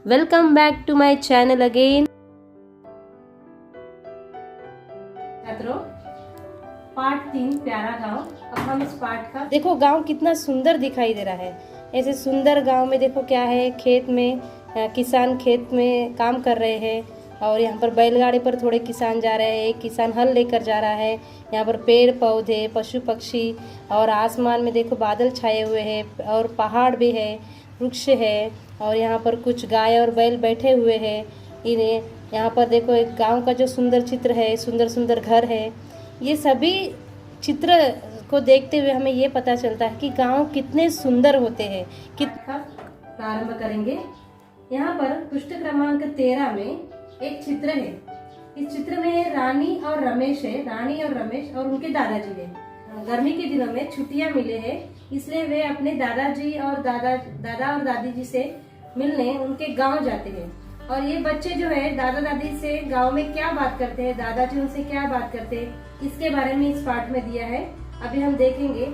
Welcome back to my channel again. छात्रों, part 3 प्यारा गांव। अब हम इस पार्ट का देखो, गांव कितना सुंदर दिखाई दे रहा है। ऐसे सुंदर गांव में देखो क्या है, खेत में किसान खेत में काम कर रहे हैं और यहाँ पर बैलगाड़ी पर थोड़े किसान जा रहे हैं। एक किसान हल लेकर जा रहा है। यहाँ पर पेड़ पौधे, पशु पक्षी और आसमान में देखो बादल छाए हुए हैं और पहाड़ भी है, वृक्ष है और यहाँ पर कुछ गाय और बैल बैठे हुए हैं। इन्हें यहाँ पर देखो एक गांव का जो सुंदर चित्र है, सुंदर सुंदर घर है। ये सभी चित्र को देखते हुए हमें ये पता चलता है कि गांव कितने सुंदर होते हैं। कितना प्रारंभ करेंगे। यहाँ पर पृष्ठ क्रमांक 13 में एक चित्र है। इस चित्र में रानी और रमेश है। रानी और रमेश और उनके दादाजी है। गर्मी के दिनों में छुट्टियां मिले हैं, इसलिए वे अपने दादाजी और दादा और दादी जी से मिलने उनके गांव जाते हैं। और ये बच्चे जो है दादा दादी से गांव में क्या बात करते हैं, दादाजी उनसे क्या बात करते हैं, इसके बारे में इस पाठ में दिया है। अभी हम देखेंगे।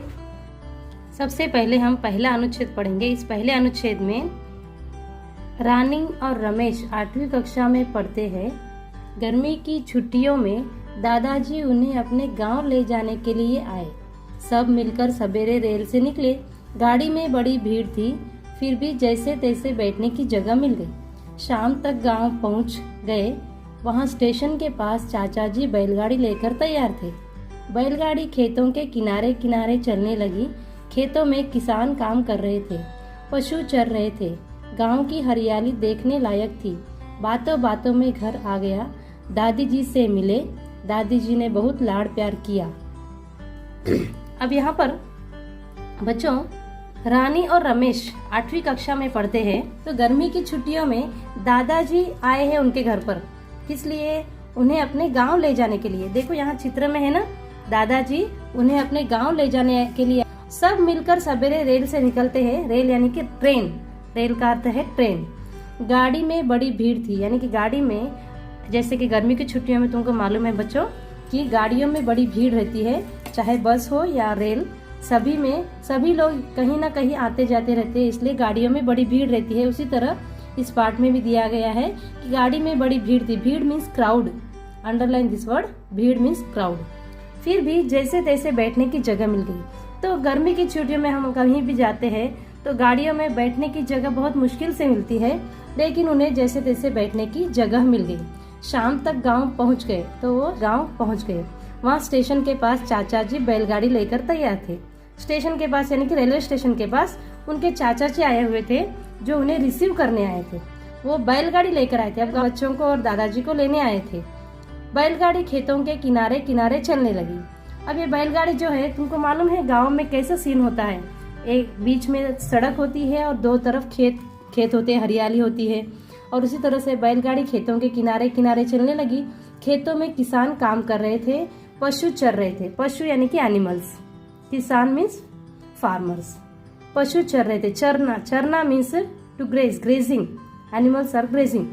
सबसे पहले हम पहला अनुच्छेद पढ़ेंगे। इस पहले अनुच्छेद में रानी और रमेश 8वीं कक्षा में पढ़ते हैं। गर्मी की छुट्टियों में दादाजी उन्हें अपने गांव ले जाने के लिए आए। सब मिलकर सवेरे रेल से निकले। गाड़ी में बड़ी भीड़ थी, फिर भी जैसे तैसे बैठने की जगह मिल गई। शाम तक गांव पहुंच गए। वहां स्टेशन के पास चाचा जी बैलगाड़ी लेकर तैयार थे। बैलगाड़ी खेतों के किनारे किनारे चलने लगी। खेतों में किसान काम कर रहे थे, पशु चर रहे थे। गांव की हरियाली देखने लायक थी। बातों बातों में घर आ गया। दादी जी से मिले। दादी जी ने बहुत लाड प्यार किया। अब यहाँ पर बच्चों, रानी और रमेश 8वीं कक्षा में पढ़ते हैं। तो गर्मी की छुट्टियों में दादाजी आए हैं उनके घर पर, किस लिए? उन्हें अपने गांव ले जाने के लिए। देखो यहाँ चित्र में है ना, दादाजी उन्हें अपने गांव ले जाने के लिए सब मिलकर सवेरे रेल से निकलते हैं। रेल यानी कि ट्रेन। रेल का अर्थ है ट्रेन। गाड़ी में बड़ी भीड़ थी, यानी कि गाड़ी में, जैसे कि गर्मी की छुट्टियों में तुमको मालूम है बच्चों कि गाड़ियों में बड़ी भीड़ रहती है, चाहे बस हो या रेल, सभी में सभी लोग कहीं ना कहीं आते जाते रहते हैं, इसलिए गाड़ियों में बड़ी भीड़ रहती है। उसी तरह इस पाठ में भी दिया गया है कि गाड़ी में बड़ी भीड़ थी। भीड़ means crowd. Underline this word, भीड़ मीन्स क्राउड। फिर भी जैसे तैसे बैठने की जगह मिल गई। तो गर्मी की छुट्टियों में हम कहीं भी जाते हैं तो गाड़ियों में बैठने की जगह बहुत मुश्किल से मिलती है, लेकिन उन्हें जैसे तैसे बैठने की जगह मिल गई। शाम तक गांव पहुंच गए। तो वो गांव पहुंच गए। वहां स्टेशन के पास चाचा जी बैलगाड़ी लेकर तैयार थे। स्टेशन के पास यानी कि रेलवे स्टेशन के पास उनके चाचा जी आए हुए थे, जो उन्हें रिसीव करने आए थे। वो बैलगाड़ी लेकर आए थे। अब बच्चों को और दादाजी को लेने आए थे। बैलगाड़ी खेतों के किनारे किनारे चलने लगी। अब ये बैलगाड़ी जो है, तुमको मालूम है गाँव में कैसा सीन होता है। एक बीच में सड़क होती है और दो तरफ खेत होते हैं, हरियाली होती है। और उसी तरह से बैलगाड़ी खेतों के किनारे किनारे चलने लगी। खेतों में किसान काम कर रहे थे, पशु चर रहे थे। पशु यानी कि एनिमल्स, किसान मीन्स फार्मर्स। पशु चर रहे थे। चरना means to graze, grazing. Animals are grazing.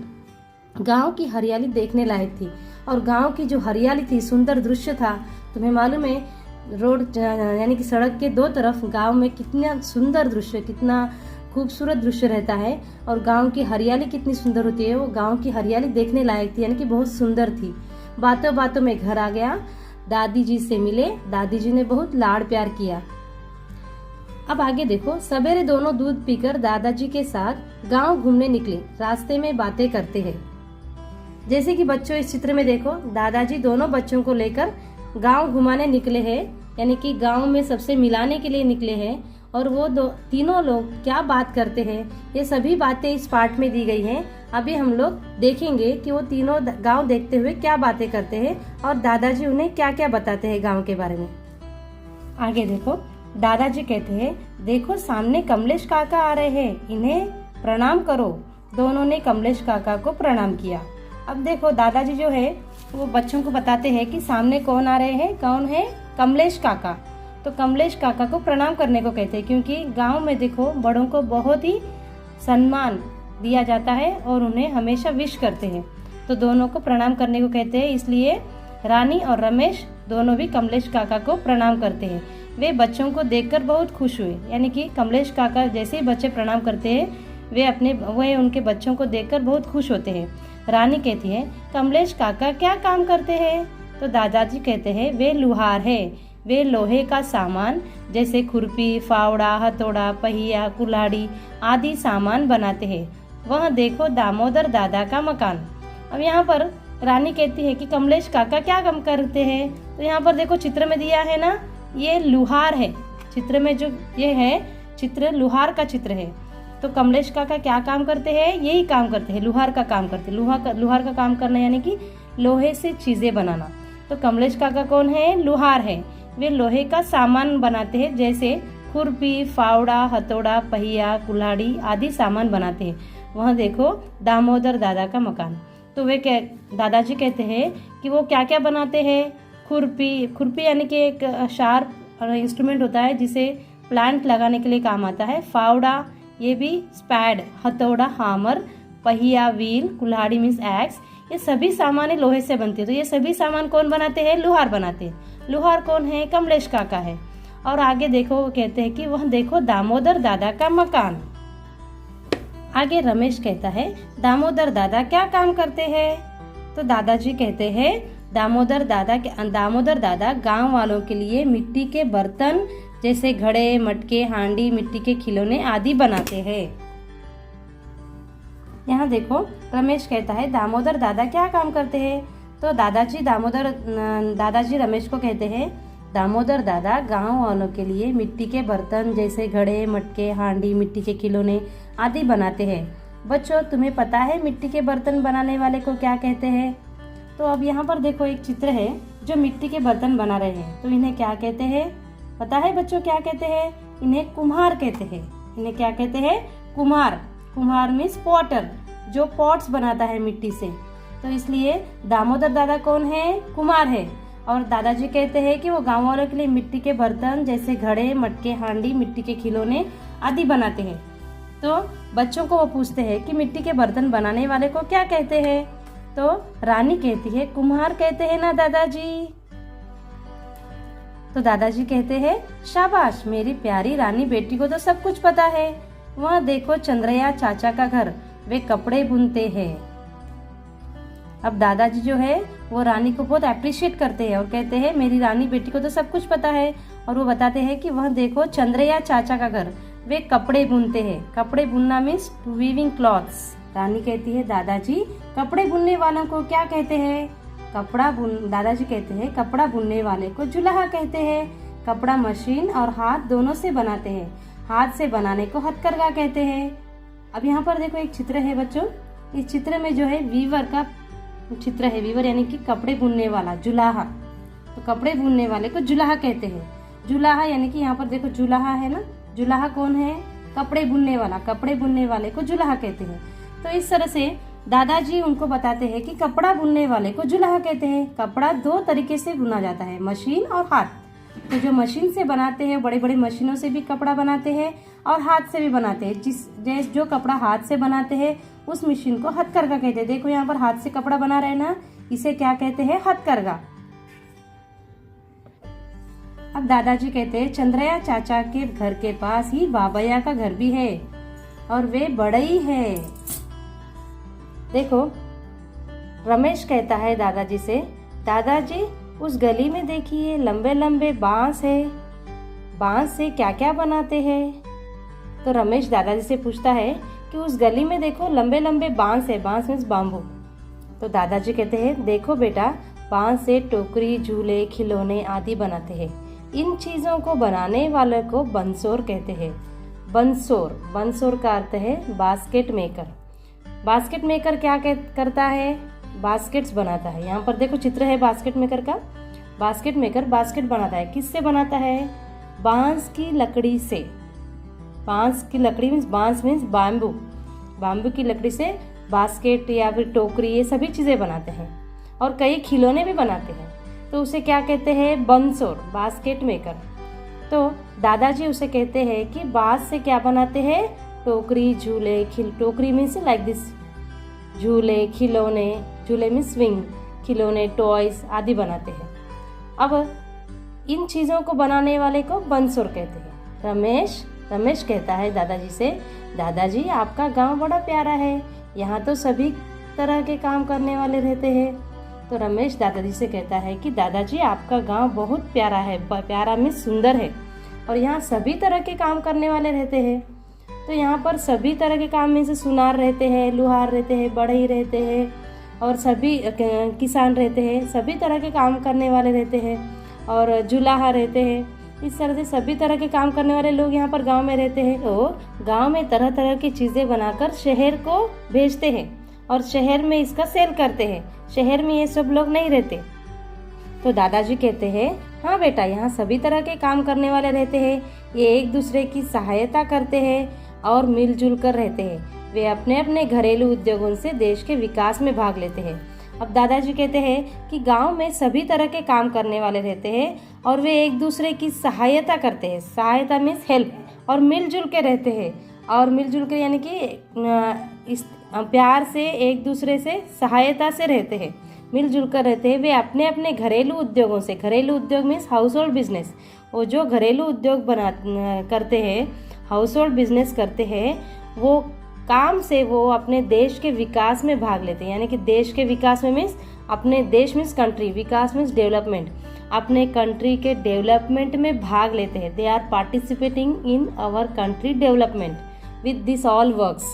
गांव की हरियाली देखने लायक थी। और गांव की जो हरियाली थी, सुंदर दृश्य था। तुम्हें मालूम है रोड यानी कि सड़क के दो तरफ गांव में कितना सुंदर दृश्य, कितना खूबसूरत दृश्य रहता है। और गांव की हरियाली कितनी सुंदर होती है। वो गांव की हरियाली देखने लायक थी, यानी कि बहुत सुंदर थी। बातों बातों में घर आ गया। दादी जी से मिले। दादी जी ने बहुत लाड प्यार किया। अब आगे देखो। सवेरे दोनों दूध पीकर दादाजी के साथ गांव घूमने निकले। रास्ते में बातें करते हैं। जैसे कि बच्चों इस चित्र में देखो, दादाजी दोनों बच्चों को लेकर गांव घुमाने निकले हैं, यानी कि गांव में सबसे मिलाने के लिए निकले हैं। और वो तीनों लोग क्या बात करते हैं, ये सभी बातें इस पाठ में दी गई हैं। अभी हम लोग देखेंगे कि वो तीनों गांव देखते हुए क्या बातें करते हैं और दादाजी उन्हें क्या क्या बताते हैं गांव के बारे में। आगे देखो। दादाजी कहते हैं, देखो सामने कमलेश काका आ रहे हैं, इन्हें प्रणाम करो। दोनों ने कमलेश काका को प्रणाम किया। अब देखो दादाजी जो है वो बच्चों को बताते हैं कि सामने कौन आ रहे हैं। कौन है? कमलेश काका। तो कमलेश काका को प्रणाम करने को कहते हैं, क्योंकि गांव में देखो बड़ों को बहुत ही सम्मान दिया जाता है और उन्हें हमेशा विश करते हैं। तो दोनों को प्रणाम करने को कहते हैं, इसलिए रानी और रमेश दोनों भी कमलेश काका को प्रणाम करते हैं। वे बच्चों को देखकर बहुत खुश हुए, यानी कि कमलेश काका जैसे ही बच्चे प्रणाम करते हैं वे उनके बच्चों को देखकर बहुत खुश होते हैं। रानी कहती है, कमलेश काका क्या काम करते हैं? तो दादाजी कहते हैं, वे लुहार है। वे लोहे का सामान जैसे खुरपी, फावड़ा, हथौड़ा, पहिया, कुल्हाड़ी आदि सामान बनाते हैं। वह देखो दामोदर दादा का मकान। अब यहाँ पर रानी कहती है कि कमलेश काका क्या काम करते हैं? तो यहाँ पर देखो चित्र में दिया है ना, ये लुहार है। चित्र में जो ये है चित्र लुहार का चित्र है। तो कमलेश काका क्या काम करते हैं? यही काम करते हैं, लुहार का काम करते हैं। लुहार का काम करना यानी कि लोहे से चीजें बनाना। तो कमलेश काका कौन है? लुहार है। वे लोहे का सामान बनाते हैं जैसे खुरपी, फावड़ा, हथौड़ा, पहिया, कुल्हाड़ी आदि सामान बनाते हैं। वहाँ देखो दामोदर दादा का मकान। तो वे दादाजी कहते हैं कि वो क्या क्या बनाते हैं? खुरपी यानी कि एक शार्प इंस्ट्रूमेंट होता है जिसे प्लांट लगाने के लिए काम आता है। फावड़ा ये भी स्पैड, हथौड़ा हामर, पहिया व्हील, कुल्हाड़ी मीन्स एक्स, ये सभी सामान लोहे से बनते हैं। तो ये सभी सामान कौन बनाते हैं? लुहार बनाते हैं। लुहार कौन है? कमलेश काका है। और आगे देखो वो कहते हैं कि वह देखो दामोदर दादा का मकान। आगे रमेश कहता है, दामोदर दादा क्या काम करते हैं? तो दादाजी कहते हैं, दामोदर दादा गांव वालों के लिए मिट्टी के बर्तन जैसे घड़े, मटके, हांडी, मिट्टी के खिलौने आदि बनाते हैं। यहाँ देखो रमेश कहता है, दामोदर दादा क्या काम करते हैं? तो दादाजी रमेश को कहते हैं, दामोदर दादा गांव वालों के लिए मिट्टी के बर्तन जैसे घड़े, मटके, हांडी, मिट्टी के खिलौने आदि बनाते हैं। बच्चों तुम्हें पता है मिट्टी के बर्तन बनाने वाले को क्या कहते हैं? तो अब यहाँ पर देखो एक चित्र है जो मिट्टी के बर्तन बना रहे हैं। तो इन्हें क्या कहते हैं? पता है बच्चों क्या कहते हैं? इन्हें कुम्हार कहते हैं। इन्हें क्या कहते हैं? कुम्हार। कुम्हार मीन्स पॉटर, जो पॉट्स बनाता है मिट्टी से। तो इसलिए दामोदर दादा कौन है? कुम्हार है। और दादाजी कहते हैं कि वो गांव वालों के लिए मिट्टी के बर्तन जैसे घड़े, मटके, हांडी, मिट्टी के खिलौने आदि बनाते हैं। तो बच्चों को वो पूछते हैं कि मिट्टी के बर्तन बनाने वाले को क्या कहते हैं? तो रानी कहती है, कुम्हार कहते हैं ना दादाजी। तो दादाजी कहते हैं, शाबाश मेरी प्यारी रानी बेटी को तो सब कुछ पता है। वहाँ देखो चंद्रया चाचा का घर, वे कपड़े बुनते हैं। अब दादाजी जो है वो रानी को बहुत अप्रिशिएट करते हैं और कहते हैं, मेरी रानी बेटी को तो सब कुछ पता है। और वो बताते हैं कि वह देखो चंद्रया चाचा का घर, वे कपड़े बुनते हैं। कपड़े बुनना मीन्स वीविंग क्लॉथ्स। रानी कहती है, दादाजी कपड़े बुनने वालों को क्या कहते हैं? दादाजी कहते हैं, कपड़ा बुनने वाले को जुलाहा कहते हैं। कपड़ा मशीन और हाथ दोनों से बनाते हैं। हाथ से बनाने को हथकरघा कहते हैं। अब यहाँ पर देखो एक चित्र है बच्चों। इस चित्र में जो है वीवर का चित्र है। वीवर यानी कि कपड़े बुनने वाला, जुलाहा। तो कपड़े बुनने वाले को जुलाहा कहते हैं। जुलाहा यानी कि यहाँ पर देखो जुलाहा है ना। जुलाहा कौन है? कपड़े बुनने वाला। कपड़े बुनने वाले को जुलाहा कहते हैं। तो इस तरह से दादाजी उनको बताते हैं कि कपड़ा बुनने वाले को जुलाहा कहते हैं। कपड़ा दो तरीके से बुना जाता है, मशीन और हाथ। तो जो मशीन से बनाते हैं, बड़े बड़े मशीनों से भी कपड़ा बनाते हैं और हाथ से भी बनाते हैं। जो कपड़ा हाथ से बनाते हैं उस मशीन को हथकरघा कहते हैं। देखो यहाँ पर हाथ से कपड़ा बना रहे हैं ना, इसे क्या कहते हैं? हथकरघा। अब दादाजी कहते हैं, चंद्रया चाचा के घर के पास ही बाबैया का घर भी है और वे बड़े ही है। देखो रमेश कहता है दादाजी से, दादाजी उस गली में देखिए लंबे लंबे बांस है। बांस से क्या क्या बनाते हैं? तो रमेश दादाजी से पूछता है कि उस गली में देखो लंबे लंबे बांस है। बांस मीन्स बाम्बू। तो दादाजी कहते हैं, देखो बेटा बांस से टोकरी, झूले, खिलौने आदि बनाते हैं। इन चीजों को बनाने वाले को बंसोर कहते हैं। बंसोर का अर्थ है बास्केट मेकर। बास्केट मेकर क्या करता है? बास्केट्स बनाता है। यहाँ पर देखो चित्र है बास्केट मेकर का। बास्केट मेकर बास्केट बनाता है। किससे बनाता है? बांस की लकड़ी से। बांस की लकड़ी मीन्स बांस मीन्स बाम्बू। बाम्बू की लकड़ी से बास्केट या फिर टोकरी ये सभी चीजें बनाते हैं और कई खिलौने भी बनाते हैं। तो उसे क्या कहते हैं? बंसोर, बास्केट मेकर। तो दादाजी उसे कहते हैं कि बांस से क्या बनाते हैं? टोकरी, झूले, टोकरी मीन्स लाइक दिस, झूले, खिलौने, झूले मीन्स स्विंग, खिलौने, टॉयज आदि बनाते हैं। अब इन चीजों को बनाने वाले को बंसोर कहते हैं। रमेश रमेश कहता है दादाजी से, दादाजी आपका गांव बड़ा प्यारा है, यहाँ तो सभी तरह के काम करने वाले रहते हैं। तो रमेश दादाजी से कहता है कि दादाजी आपका गांव बहुत प्यारा है, प्यारा में सुंदर है, और यहाँ सभी तरह के काम करने वाले रहते हैं। तो यहाँ पर सभी तरह के काम में से सुनार रहते हैं, लुहार रहते हैं, बढ़ई रहते हैं, और सभी किसान रहते हैं, सभी तरह के काम करने वाले रहते हैं, और जुलाहा रहते हैं। इस तरह से सभी तरह के काम करने वाले लोग यहाँ पर गांव में रहते हैं। तो गांव में तरह तरह की चीज़ें बनाकर शहर को भेजते हैं और शहर में इसका सेल करते हैं। शहर में ये सब लोग नहीं रहते। तो दादाजी कहते हैं, हाँ बेटा, यहाँ सभी तरह के काम करने वाले रहते हैं, ये एक दूसरे की सहायता करते हैं और मिलजुल कर रहते हैं। वे अपने अपने घरेलू उद्योगों से देश के विकास में भाग लेते हैं। अब दादाजी कहते हैं कि गांव में सभी तरह के काम करने वाले रहते हैं और वे एक दूसरे की सहायता करते हैं। सहायता मीन्स हेल्प, और मिलजुल के रहते हैं। और मिलजुल के यानी कि इस प्यार से एक दूसरे से सहायता से रहते हैं, मिलजुल कर रहते हैं। वे अपने अपने घरेलू उद्योगों से, घरेलू उद्योग मीन्स हाउस होल्ड बिजनेस, वो जो घरेलू उद्योग करते हैं, हाउस होल्ड बिजनेस करते हैं, वो काम से वो अपने देश के विकास में भाग लेते हैं। यानी कि देश के विकास में मीन्स अपने देश मीन्स कंट्री, विकास मीन्स डेवलपमेंट, अपने कंट्री के डेवलपमेंट में भाग लेते हैं। They are participating in our country development with this all works.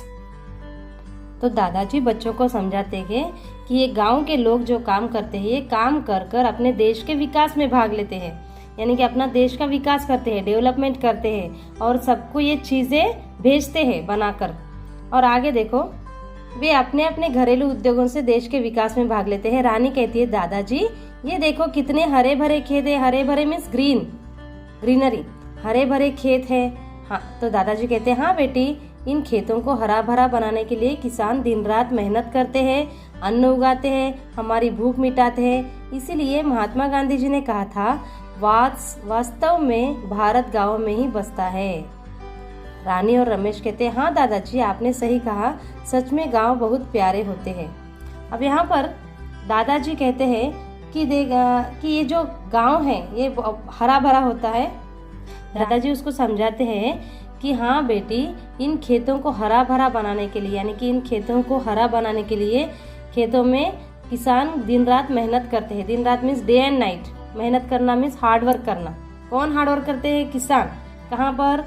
तो दादाजी बच्चों को समझाते हैं कि ये गांव के लोग जो काम करते हैं, ये काम कर कर अपने देश के विकास में भाग लेते हैं। यानी कि अपना देश का विकास करते हैं, डेवलपमेंट करते हैं, और सबको ये चीज़ें भेजते हैं बनाकर। और आगे देखो, वे अपने अपने घरेलू उद्योगों से देश के विकास में भाग लेते हैं। रानी कहती है, दादाजी ये देखो कितने हरे भरे खेत है। हरे भरे मीन्स ग्रीन, ग्रीनरी, हरे भरे खेत है। हाँ, तो दादाजी कहते हैं, हाँ बेटी, इन खेतों को हरा भरा बनाने के लिए किसान दिन रात मेहनत करते हैं, अन्न उगाते हैं, हमारी भूख मिटाते हैं। इसीलिए महात्मा गांधी जी ने कहा था, वास्तव में भारत गाँव में ही बसता है। रानी और रमेश कहते हैं, हाँ दादाजी आपने सही कहा, सच में गांव बहुत प्यारे होते हैं। अब यहाँ पर दादाजी कहते हैं कि ये जो गांव है ये हरा भरा होता है। दादाजी उसको समझाते हैं कि हाँ बेटी, इन खेतों को हरा भरा बनाने के लिए, यानी कि इन खेतों को हरा बनाने के लिए खेतों में किसान दिन रात मेहनत करते हैं। दिन रात मीन्स डे एंड नाइट, मेहनत करना मीन्स हार्ड वर्क करना। कौन हार्ड वर्क करते हैं? किसान। कहाँ पर?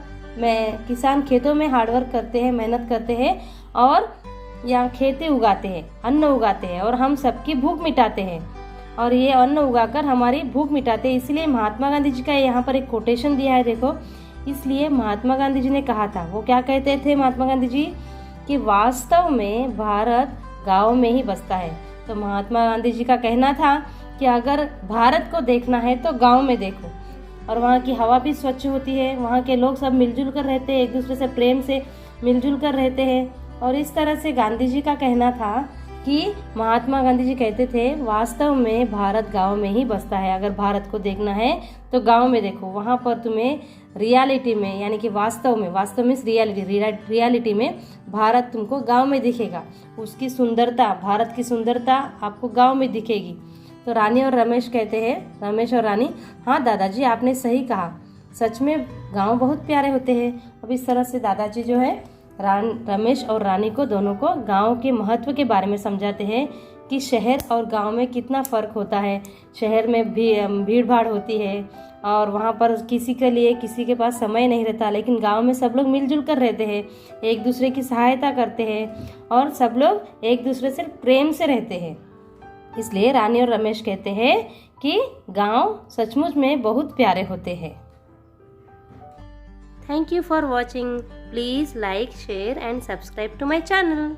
किसान खेतों में हार्ड वर्क करते हैं, मेहनत करते हैं, और यहाँ खेती उगाते हैं, अन्न उगाते हैं, और हम सबकी भूख मिटाते हैं, और ये अन्न उगाकर हमारी भूख मिटाते हैं। इसलिए महात्मा गांधी जी का यहाँ पर एक कोटेशन दिया है, देखो। इसलिए महात्मा गांधी जी ने कहा था, वो क्या कहते थे महात्मा गांधी जी, कि वास्तव में भारत गाँव में ही बसता है। तो महात्मा गांधी जी का कहना था कि अगर भारत को देखना है तो गाँव में देखो, और वहाँ की हवा भी स्वच्छ होती है, वहाँ के लोग सब मिलजुल कर रहते हैं, एक दूसरे से प्रेम से मिलजुल कर रहते हैं। और इस तरह से गांधी जी का कहना था कि महात्मा गांधी जी कहते थे, वास्तव में भारत गांव में ही बसता है। अगर भारत को देखना है तो गांव में देखो, वहाँ पर तुम्हें रियलिटी में, यानी कि वास्तव में, वास्तव में रियलिटी में भारत तुमको गाँव में दिखेगा। उसकी सुंदरता, भारत की सुंदरता आपको गाँव में दिखेगी। तो रानी और रमेश कहते हैं, रमेश और रानी, हाँ दादाजी आपने सही कहा, सच में गांव बहुत प्यारे होते हैं। अब इस तरह से दादाजी जो है रमेश और रानी को, दोनों को गांव के महत्व के बारे में समझाते हैं कि शहर और गांव में कितना फ़र्क होता है। शहर में भी भीड़ भाड़ होती है और वहाँ पर किसी के लिए किसी के पास समय नहीं रहता, लेकिन गांव में सब लोग मिलजुल कर रहते हैं, एक दूसरे की सहायता करते हैं, और सब लोग एक दूसरे से प्रेम से रहते हैं। इसलिए रानी और रमेश कहते हैं कि गांव सचमुच में बहुत प्यारे होते हैं। Thank you for watching. Please like, share and subscribe to my channel.